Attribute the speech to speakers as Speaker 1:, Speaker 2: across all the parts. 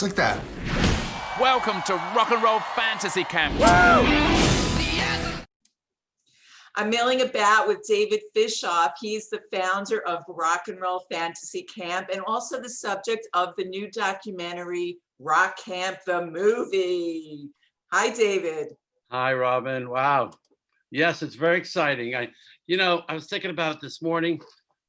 Speaker 1: like that.
Speaker 2: Welcome to Rock and Roll Fantasy Camp.
Speaker 3: I'm milling about with David Fishof. He's the founder of Rock and Roll Fantasy Camp and also the subject of the new documentary, Rock Camp, the movie. Hi, David.
Speaker 4: Hi, Robin. Wow. Yes, it's very exciting. I was thinking about it this morning.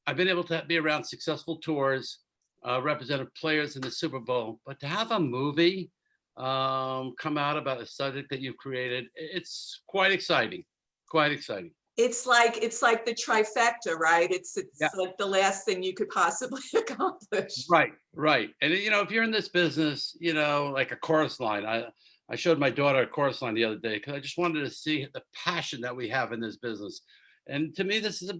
Speaker 4: I've been able to be around successful tours, represented players in the Super Bowl, but to have a movie come out about a subject that you've created, it's quite exciting. Quite exciting.
Speaker 3: It's like the trifecta, right? It's
Speaker 4: Yeah.
Speaker 3: like the last thing you could possibly accomplish.
Speaker 4: Right. And if you're in this business, like a chorus line, I showed my daughter a chorus line the other day because I just wanted to see the passion that we have in this business. And to me, this is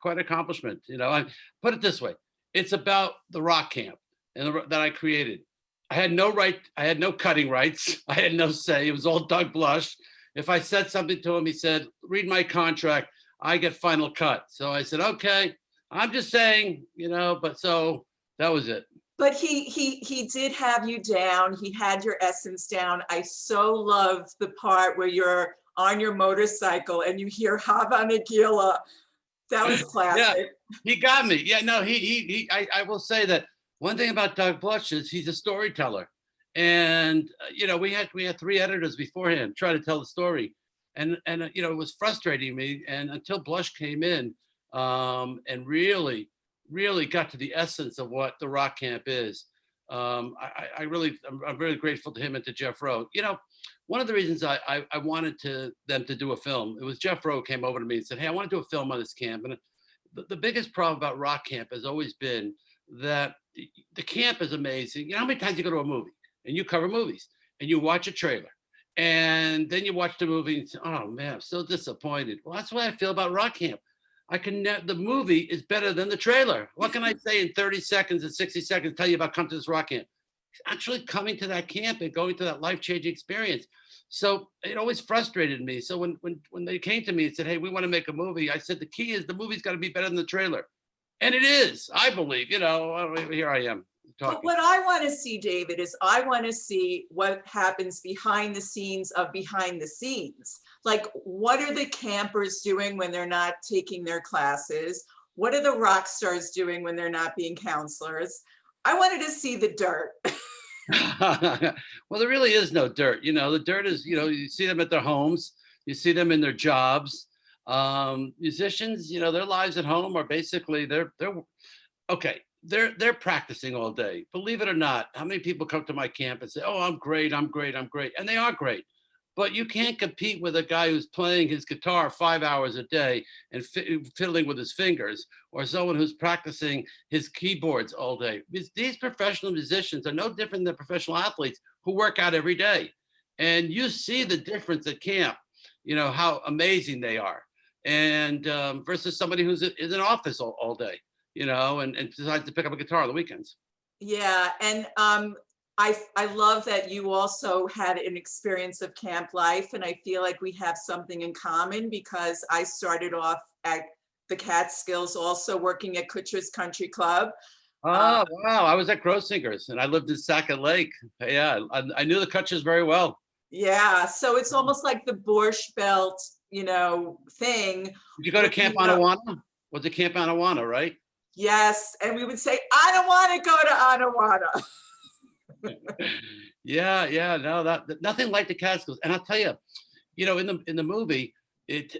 Speaker 4: quite an accomplishment. I put it this way: it's about the rock camp that I created. I had no cutting rights. I had no say. It was all Doug Blush. If I said something to him, he said, "Read my contract. I get final cut." So I said, "Okay, I'm just saying, but so that was it."
Speaker 3: But he did have you down. He had your essence down. I so love the part where you're on your motorcycle and you hear Hava Nagila. That was classic.
Speaker 4: Yeah, he got me. Yeah, no, I will say that one thing about Doug Blush is he's a storyteller. And we had 3 editors beforehand try to tell the story, and it was frustrating me. And until Blush came in and really got to the essence of what the rock camp is, I'm really grateful to him and to Jeff Rowe. One of the reasons I wanted them to do a film, it was Jeff Rowe came over to me and said, "Hey, I want to do a film on this camp." And the biggest problem about rock camp has always been that the camp is amazing. How many times you go to a movie and you cover movies and you watch a trailer and then you watch the movie and say, "Oh man, I'm so disappointed." Well, that's what I feel about rock camp. The movie is better than the trailer. What can I say in 30 seconds and 60 seconds tell you about come to this rock camp? Actually coming to that camp and going to that life-changing experience. So it always frustrated me. So when they came to me and said, "Hey, we want to make a movie," I said, the key is the movie's got to be better than the trailer. And it is, I believe. Here I am talking.
Speaker 3: But what I want to see, David, is I want to see what happens behind the scenes of behind the scenes. Like, what are the campers doing when they're not taking their classes? What are the rock stars doing when they're not being counselors? I wanted to see the dirt.
Speaker 4: Well, there really is no dirt. The dirt is, you see them at their homes, you see them in their jobs. Musicians, their lives at home are basically they're practicing all day. Believe it or not, how many people come to my camp and say, "Oh, I'm great, and they are great. But you can't compete with a guy who's playing his guitar 5 hours a day and fiddling with his fingers, or someone who's practicing his keyboards all day. These professional musicians are no different than professional athletes who work out every day. And you see the difference at camp, how amazing they are. And versus somebody who's in an office all day, and decides to pick up a guitar on the weekends.
Speaker 3: Yeah, and I love that you also had an experience of camp life, and I feel like we have something in common because I started off at the Catskills, also working at Kutcher's Country Club.
Speaker 4: Oh, wow. I was at Grossinger's and I lived in Sackett Lake. Yeah, I knew the Kutchers very well.
Speaker 3: Yeah, so it's almost like the Borscht Belt, thing.
Speaker 4: Did you go to Camp Anawana? Was it Camp Anawana, right?
Speaker 3: Yes, and we would say, "I don't want to go to Anawana."
Speaker 4: Yeah, no, that nothing like the Catskills. And I'll tell you, in the movie,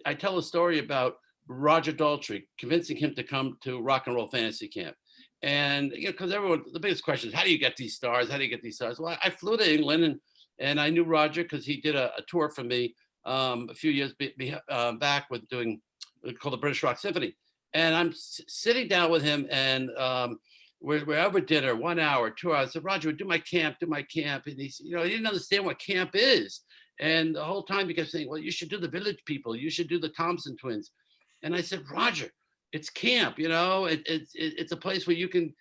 Speaker 4: I tell a story about Roger Daltrey convincing him to come to Rock and Roll Fantasy Camp. And because the biggest question is, how do you get these stars? How do you get these stars? Well, I flew to England and I knew Roger because he did a tour for me a few years back with doing called the British Rock Symphony. And I'm sitting down with him and we're over dinner, 1 hour, 2 hours. I said, "Roger, do my camp. And he didn't understand what camp is. And the whole time he kept saying, "Well, you should do the Village People. You should do the Thompson Twins." And I said, "Roger, it's camp, it's a place where you can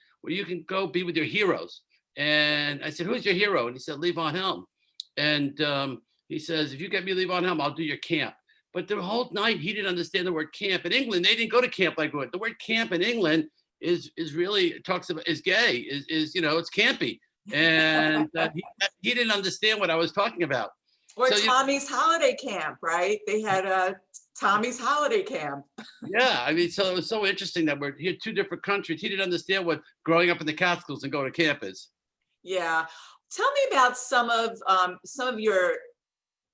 Speaker 4: go be with your heroes." And I said, "Who's your hero?" And he said, "Levon Helm." And he says, "If you get me Levon Helm, I'll do your camp." But the whole night he didn't understand the word camp. In England, they didn't go to camp like that. The word camp in England is really, it talks about, is gay, it's campy. and he didn't understand what I was talking about.
Speaker 3: Or
Speaker 4: So,
Speaker 3: Tommy's holiday camp, right? They had a Tommy's holiday camp.
Speaker 4: yeah, I mean, so it was so interesting that we're here, two different countries. He didn't understand what growing up in the Catskills and going to camp is.
Speaker 3: Yeah. Tell me about some of your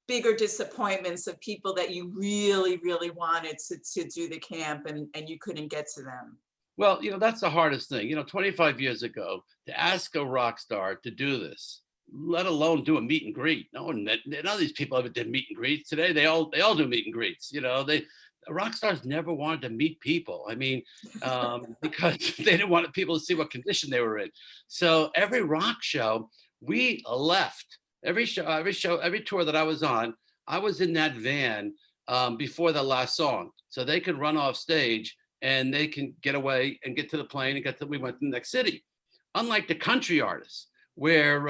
Speaker 3: bigger disappointments of people that you really, really wanted to do the camp and you couldn't get to them.
Speaker 4: Well, that's the hardest thing. 25 years ago, to ask a rock star to do this, let alone do a meet and greet. None of these people ever did meet and greets. Today, they all do meet and greets. Rock stars never wanted to meet people. I mean, because they didn't want people to see what condition they were in. So every rock show, we left. Every tour that I was on, I was in that van before the last song, so they could run off stage and they can get away and get to the plane and we went to the next city. Unlike the country artists, where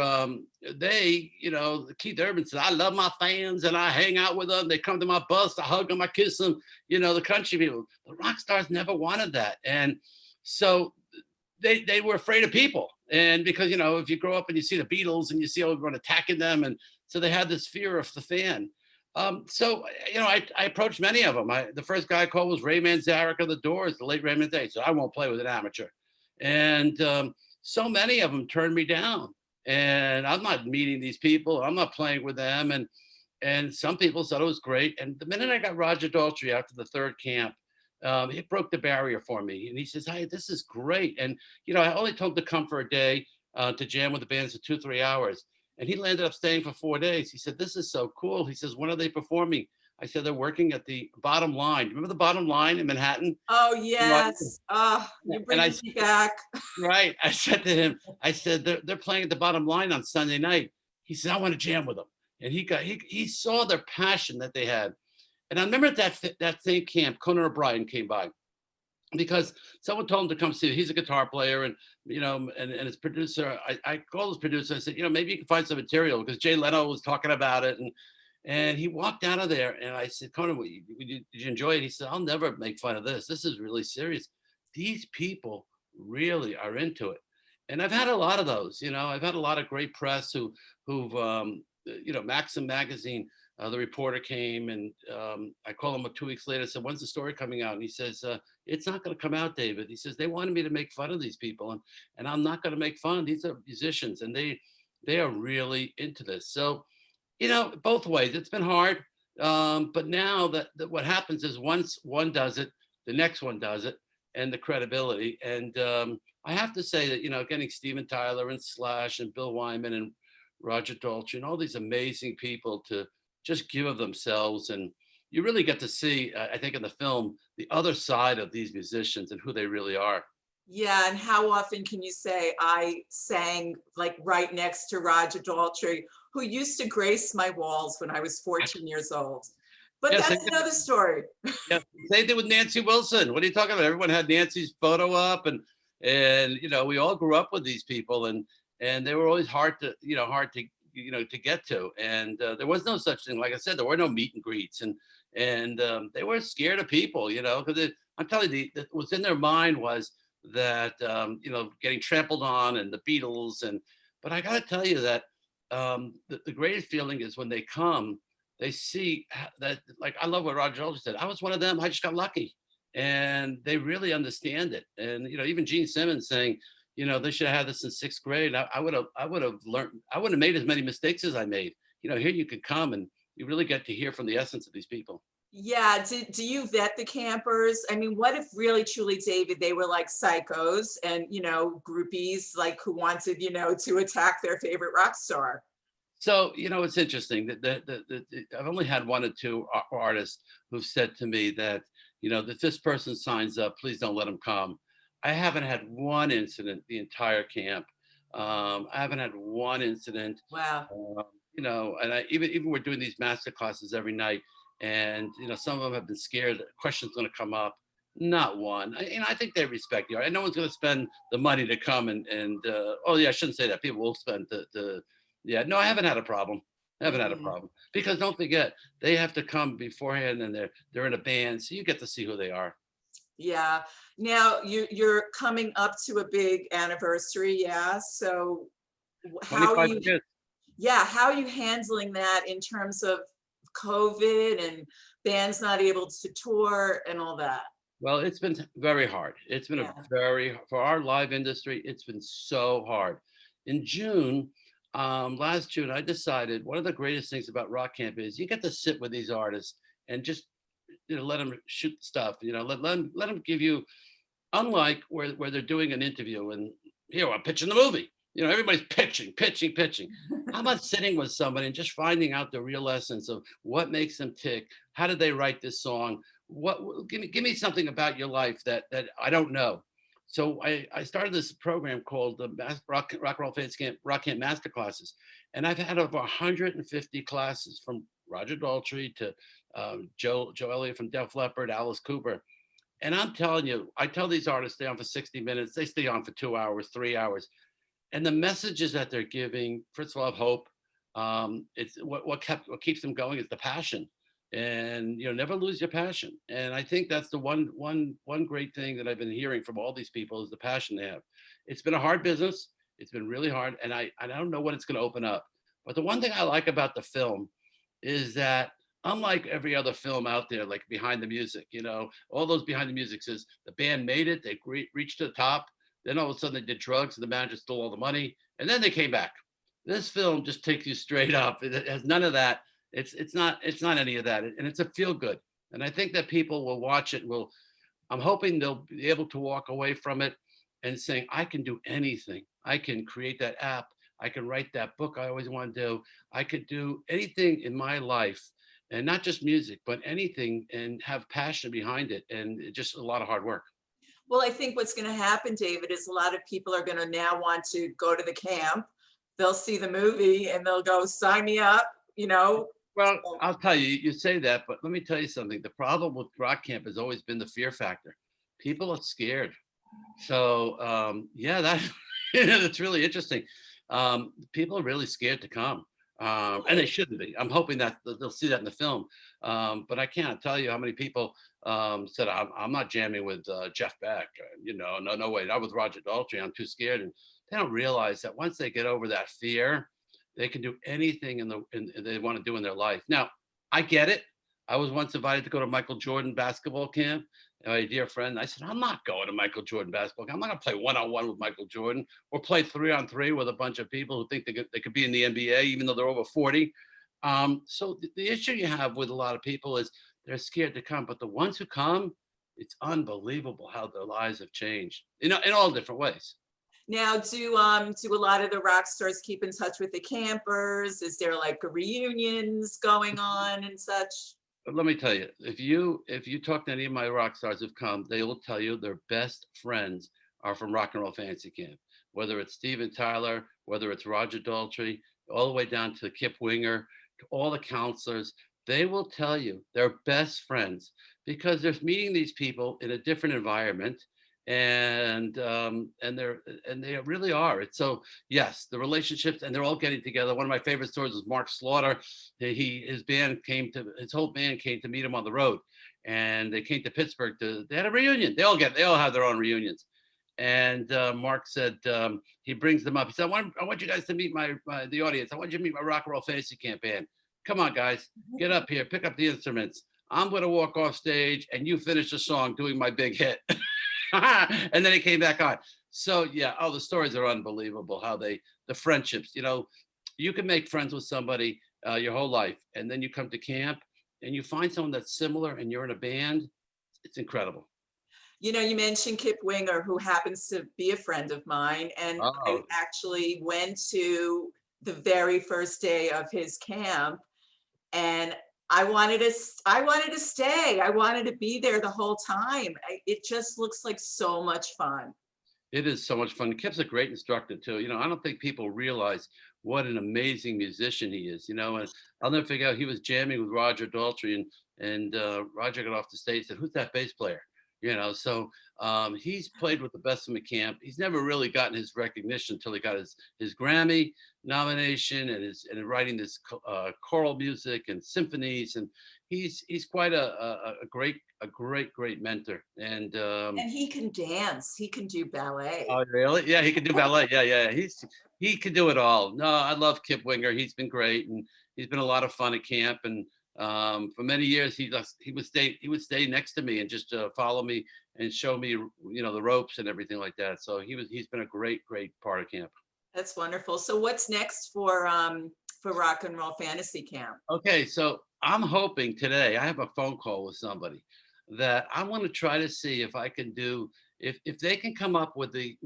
Speaker 4: Keith Urban said, I love my fans and I hang out with them. They come to my bus, I hug them, I kiss them. The country people, the rock stars never wanted that. And so they were afraid of people. And because, if you grow up and you see the Beatles and you see everyone attacking them. And so they had this fear of the fan. I approached many of them. The first guy I called was Ray Manzarek of the Doors, the late Ray Manzarek. So I won't play with an amateur. And so many of them turned me down. And I'm not meeting these people. I'm not playing with them. And some people said it was great. And the minute I got Roger Daltrey after the third camp, it broke the barrier for me. And he says, hey, this is great. And, I only told him to come for a day to jam with the bands for 2-3 hours. And he ended up staying for 4 days. He said, this is so cool. He says, when are they performing? I said, they're working at the Bottom Line. Remember the Bottom Line in Manhattan?
Speaker 3: Oh, yes. You bring me back.
Speaker 4: Right. I said to him, they're playing at the Bottom Line on Sunday night. He said, I want to jam with them. And he saw their passion that they had. And I remember that same camp, Conan O'Brien came by because someone told him to come see. He's a guitar player, and and his producer. I called his producer. I said, maybe you can find some material because Jay Leno was talking about it, and he walked out of there. And I said, Conan, did you enjoy it? He said, I'll never make fun of this. This is really serious. These people really are into it. And I've had a lot of those. I've had a lot of great press who've Maxim magazine. The reporter came and I called him 2 weeks later and said, when's the story coming out? And he says, it's not going to come out, David. He says, they wanted me to make fun of these people and I'm not going to make fun. These are musicians and they are really into this. So, both ways. It's been hard. But now that what happens is once one does it, the next one does it, and the credibility. And I have to say that, getting Steven Tyler and Slash and Bill Wyman and Roger Daltrey and all these amazing people to just give of themselves. And you really get to see, I think in the film, the other side of these musicians and who they really are.
Speaker 3: Yeah, and how often can you say I sang like right next to Roger Daltrey, who used to grace my walls when I was 14 years old. But
Speaker 4: yes,
Speaker 3: that's another story.
Speaker 4: Yeah, same thing with Nancy Wilson. What are you talking about? Everyone had Nancy's photo up, and we all grew up with these people, and they were always hard to get to. And there was no such thing. Like I said, there were no meet and greets, and they were scared of people, because I'm telling you, what's in their mind was that getting trampled on and the Beatles, but I got to tell you that the greatest feeling is when they come, they see that, like, I love what Roger Daltrey said. I was one of them. I just got lucky, and they really understand it. And even Gene Simmons saying, they should have had this in 6th grade. I would have learned. I wouldn't have made as many mistakes as I made. Here you could come and you really get to hear from the essence of these people.
Speaker 3: Yeah. Do you vet the campers? I mean, what if really, truly, David, they were like psychos and, groupies, like who wanted, to attack their favorite rock star?
Speaker 4: So, it's interesting that I've only had 1 or 2 artists who've said to me that, if this person signs up, please don't let them come. I haven't had one incident the entire camp. I haven't had one incident.
Speaker 3: Wow.
Speaker 4: And I even we're doing these master classes every night, and some of them have been scared that a question's going to come up. Not one. I think they respect you. And no one's going to spend the money to come and I shouldn't say that. People will spend yeah. No, I haven't had a problem. I haven't had a problem because don't forget they have to come beforehand, and they're in a band, so you get to see who they are.
Speaker 3: Yeah. Now you're coming up to a big anniversary. Yeah. So how are
Speaker 4: 25
Speaker 3: you,
Speaker 4: years.
Speaker 3: yeah, how are you handling that in terms of COVID and bands not able to tour and all that?
Speaker 4: Well, it's been very hard. It's been
Speaker 3: Yeah.
Speaker 4: for our live industry, it's been so hard. In June, last June, I decided one of the greatest things about Rock Camp is you get to sit with these artists and just, let them shoot stuff, let them give you, unlike where they're doing an interview and here I'm pitching the movie. Everybody's pitching. How about sitting with somebody and just finding out the real essence of what makes them tick? How did they write this song? Give me something about your life that I don't know. So I started this program called the Rock and Roll Fans Camp Rock Camp Masterclasses, and I've had over 150 classes from Roger Daltrey to Joe Elliott from Def Leppard, Alice Cooper. And I'm telling you, I tell these artists stay on for 60 minutes, they stay on for 2 hours, 3 hours. And the messages that they're giving, first of all, hope. It's what keeps them going is the passion, and never lose your passion. And I think that's the one great thing that I've been hearing from all these people is the passion they have. It's been a hard business. It's been really hard, and I don't know what it's going to open up. But the one thing I like about the film is that unlike every other film out there, like Behind the Music, all those Behind the Music says the band made it, they reached to the top. Then all of a sudden they did drugs and the manager stole all the money, and then they came back. This film just takes you straight up. It has none of that. It's not any of that, and it's a feel good. And I think that people will watch it. I'm hoping they'll be able to walk away from it and saying, I can do anything. I can create that app. I can write that book I always want to do. I could do anything in my life, and not just music, but anything, and have passion behind it, and just a lot of hard work.
Speaker 3: Well, I think what's going to happen, David, is a lot of people are going to now want to go to the camp. They'll see the movie and they'll go, sign me up,
Speaker 4: Well, I'll tell you, you say that, but let me tell you something. The problem with Rock Camp has always been the fear factor. People are scared. So, yeah, that's really interesting. People are really scared to come. And they shouldn't be. I'm hoping that they'll see that in the film. But I can't tell you how many people said, I'm not jamming with Jeff Beck. No way. Not with Roger Daltrey. I'm too scared. And they don't realize that once they get over that fear, they can do anything they want to do in their life. Now, I get it. I was once invited to go to Michael Jordan basketball camp. And my dear friend, I said, I'm not going to Michael Jordan basketball camp. I'm not going to play one-on-one with Michael Jordan or play 3-on-3 with a bunch of people who think they could be in the NBA, even though they're over 40. So the issue you have with a lot of people is they're scared to come. But the ones who come, it's unbelievable how their lives have changed, in all different ways.
Speaker 3: Now, do a lot of the rock stars keep in touch with the campers? Is there like reunions going on and such?
Speaker 4: But let me tell you, if you talk to any of my rock stars who've come, they will tell you their best friends are from Rock and Roll Fantasy Camp. Whether it's Steven Tyler, whether it's Roger Daltrey, all the way down to Kip Winger, to all the counselors, they will tell you they're best friends because they're meeting these people in a different environment, and they really are. It's so, yes, the relationships, and they're all getting together. One of my favorite stories was Mark Slaughter. His whole band came to meet him on the road, and they came to Pittsburgh they had a reunion. They all have their own reunions. And Mark said he brings them up. He said, I want you guys to meet the audience. I want you to meet my Rock and Roll Fantasy Camp band. Come on, guys, get up here, pick up the instruments. I'm going to walk off stage and you finish the song doing my big hit. And then he came back on. So yeah, the stories are unbelievable. How the friendships, you can make friends with somebody your whole life, and then you come to camp and you find someone that's similar and you're in a band. It's incredible.
Speaker 3: You mentioned Kip Winger, who happens to be a friend of mine, and I actually went to the very first day of his camp, and I wanted to stay. I wanted to be there the whole time. It just looks like so much fun.
Speaker 4: It is so much fun. Kip's a great instructor too. I don't think people realize what an amazing musician he is. And I'll never figure out, he was jamming with Roger Daltrey, and Roger got off the stage and said, "Who's that bass player?" So he's played with the best in the camp. He's never really gotten his recognition until he got his Grammy nomination and writing this choral music and symphonies. And he's quite a great mentor. And
Speaker 3: he can dance. He can do ballet.
Speaker 4: Oh, really? Yeah, he can do ballet. Yeah. He could do it all. No, I love Kip Winger. He's been great, and he's been a lot of fun at camp. And for many years, he would stay next to me and just follow me and show me, the ropes and everything like that. So he's been a great part of camp.
Speaker 3: That's wonderful. So what's next for Rock and Roll Fantasy Camp?
Speaker 4: Okay, so I'm hoping today I have a phone call with somebody that I want to try to see if I can do if they can come up with the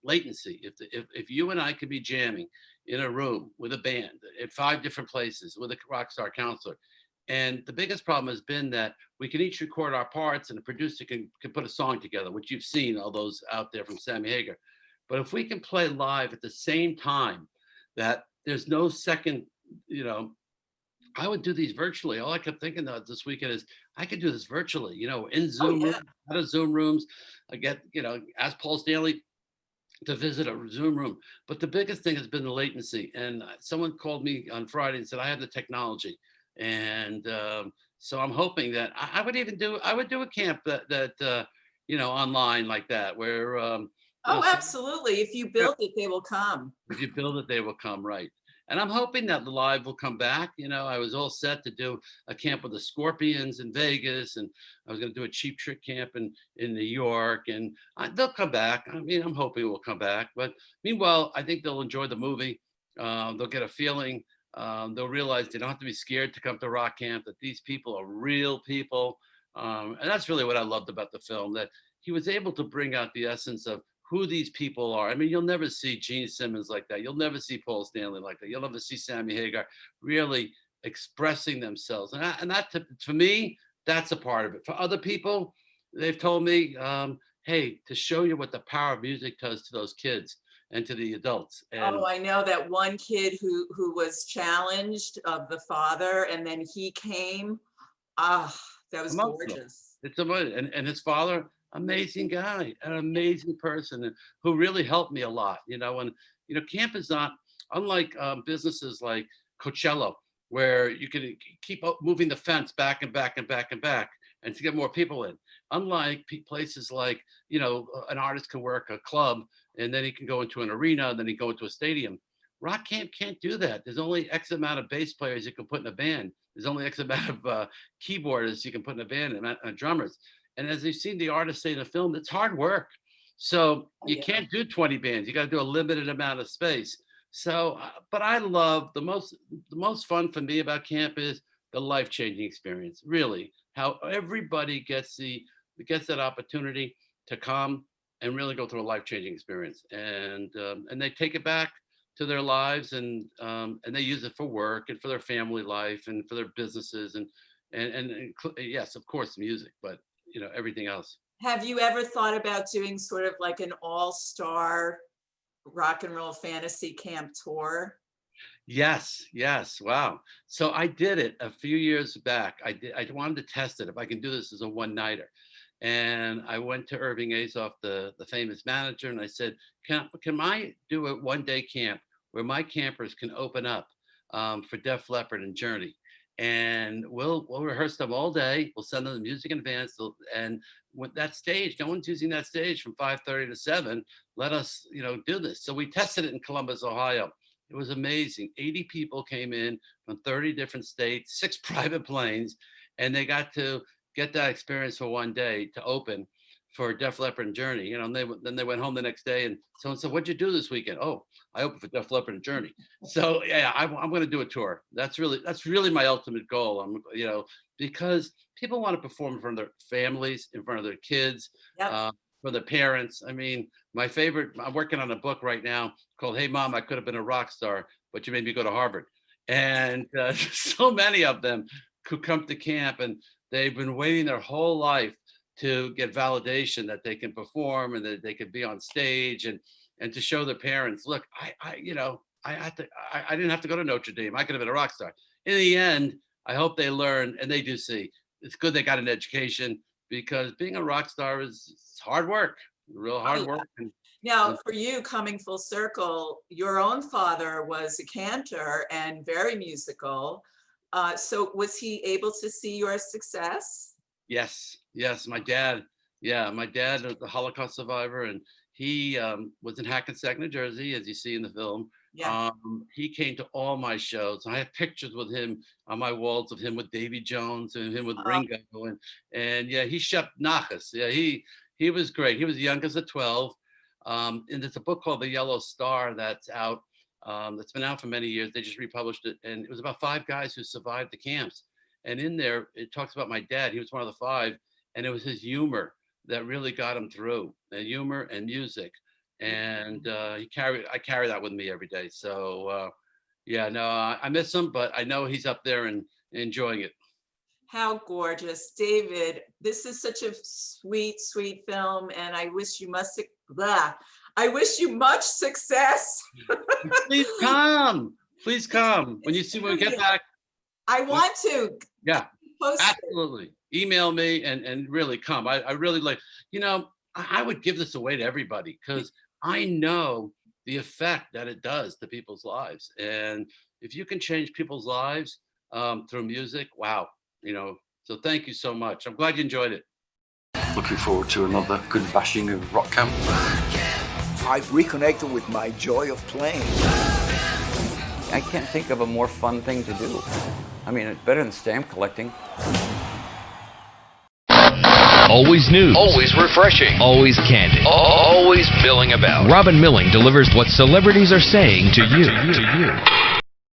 Speaker 4: latency. If you and I could be jamming in a room with a band at 5 different places with a rock star counselor. And the biggest problem has been that we can each record our parts and the producer can put a song together, which you've seen all those out there from Sammy Hagar. But if we can play live at the same time, that there's no second, I would do these virtually. All I kept thinking of this weekend is I could do this virtually, in
Speaker 3: Oh,
Speaker 4: Zoom
Speaker 3: yeah.
Speaker 4: rooms, out of Zoom rooms. I get, ask Paul Stanley to visit a Zoom room. But the biggest thing has been the latency. And someone called me on Friday and said, I have the technology. And so I'm hoping that I would do a camp that online like that, where,
Speaker 3: Oh, absolutely. If you build it, they will come.
Speaker 4: if you build it, they will come, right. And I'm hoping that the live will come back. I was all set to do a camp with the Scorpions in Vegas, and I was going to do a Cheap Trick camp in New York, and they'll come back. I mean, I'm hoping it will come back. But meanwhile, I think they'll enjoy the movie. They'll get a feeling. They'll realize they don't have to be scared to come to rock camp, that these people are real people. And that's really what I loved about the film, that he was able to bring out the essence of who these people are. I mean, you'll never see Gene Simmons like that. You'll never see Paul Stanley like that. You'll never see Sammy Hagar really expressing themselves. And that for me, that's a part of it. For other people, they've told me, hey, to show you what the power of music does to those kids and to the adults. And
Speaker 3: Oh, I know that one kid who was challenged of the father, and then he came. Ah, that was
Speaker 4: emotional.
Speaker 3: gorgeous.
Speaker 4: It's amazing. And his father, amazing guy, an amazing person, and who really helped me a lot. And camp is not unlike businesses like Coachella, where you can keep moving the fence back and back and back and back, and to get more people in. Unlike places like an artist can work a club, and then he can go into an arena, and then he can go into a stadium. Rock camp can't do that. There's only X amount of bass players you can put in a band. There's only X amount of keyboardists you can put in a band, and drummers. And as you've seen the artists say in the film, it's hard work. So
Speaker 3: Oh,
Speaker 4: you
Speaker 3: yeah.
Speaker 4: can't do 20 bands. You got to do a limited amount of space. So, but I love the most fun for me about camp is the life-changing experience. Really, how everybody gets that opportunity to come and really go through a life-changing experience, and they take it back to their lives, and they use it for work and for their family life and for their businesses, and yes, of course, music, but everything else.
Speaker 3: Have you ever thought about doing sort of like an all-star rock and roll fantasy camp tour?
Speaker 4: Yes, yes. Wow. So I did it a few years back. I wanted to test it if I can do this as a one-nighter. And I went to Irving Azoff, the famous manager, and I said, can I do a one-day camp where my campers can open up for Def Leppard and Journey? And we'll rehearse them all day. We'll send them the music in advance. And with that stage, no one's using that stage from 5:30 to 7. Let us, do this. So we tested it in Columbus, Ohio. It was amazing. 80 people came in from 30 different states, 6 private planes, and they got to get that experience for one day to open for Def Leppard and Journey. And then they went home the next day, and someone said, "What'd you do this weekend?" "Oh, I opened for Def Leppard and Journey." So yeah, I'm going to do a tour. That's really my ultimate goal. Because people want to perform in front of their families, in front of their kids,
Speaker 3: Yep.
Speaker 4: for their parents. I mean, I'm working on a book right now called "Hey Mom, I Could Have Been a Rock Star, but You Made Me Go to Harvard." And so many of them could come to camp, and they've been waiting their whole life to get validation that they can perform and that they could be on stage, and to show their parents, look, I didn't have to go to Notre Dame. I could have been a rock star. In the end, I hope they learn, and they do see it's good they got an education, because being a rock star is hard work, real hard
Speaker 3: Oh, yeah.
Speaker 4: work.
Speaker 3: Now, for you, coming full circle, your own father was a cantor and very musical. So was he able to see your success?
Speaker 4: Yes, yes, my dad. Yeah, my dad was a Holocaust survivor, and He was in Hackensack, New Jersey, as you see in the film.
Speaker 3: Yeah.
Speaker 4: He came to all my shows. I have pictures with him on my walls of him with Davy Jones and him with Ringo. And yeah, he shep nachas. Yeah, he was great. He was young as a 12. And there's a book called The Yellow Star that's out. That's been out for many years. They just republished it. And it was about 5 guys who survived the camps. And in there, it talks about my dad. He was one of the 5. And it was his humor that really got him through. The humor and music. And I carry that with me every day. So yeah, no, I miss him, but I know he's up there and enjoying it.
Speaker 3: How gorgeous. David, this is such a sweet, sweet film, and I wish you I wish you much success.
Speaker 4: Please come. Please come. When we get back.
Speaker 3: I want to.
Speaker 4: Yeah,
Speaker 3: post
Speaker 4: absolutely. Email me and really come. I really like, I would give this away to everybody because I know the effect that it does to people's lives. And if you can change people's lives through music, wow. So thank you so much. I'm glad you enjoyed it.
Speaker 1: Looking forward to another good bashing of rock camp.
Speaker 5: I've reconnected with my joy of playing.
Speaker 6: I can't think of a more fun thing to do. I mean, it's better than stamp collecting.
Speaker 7: Always new. Always refreshing. Always candid. Always milling about. Robin Milling delivers what celebrities are saying to you.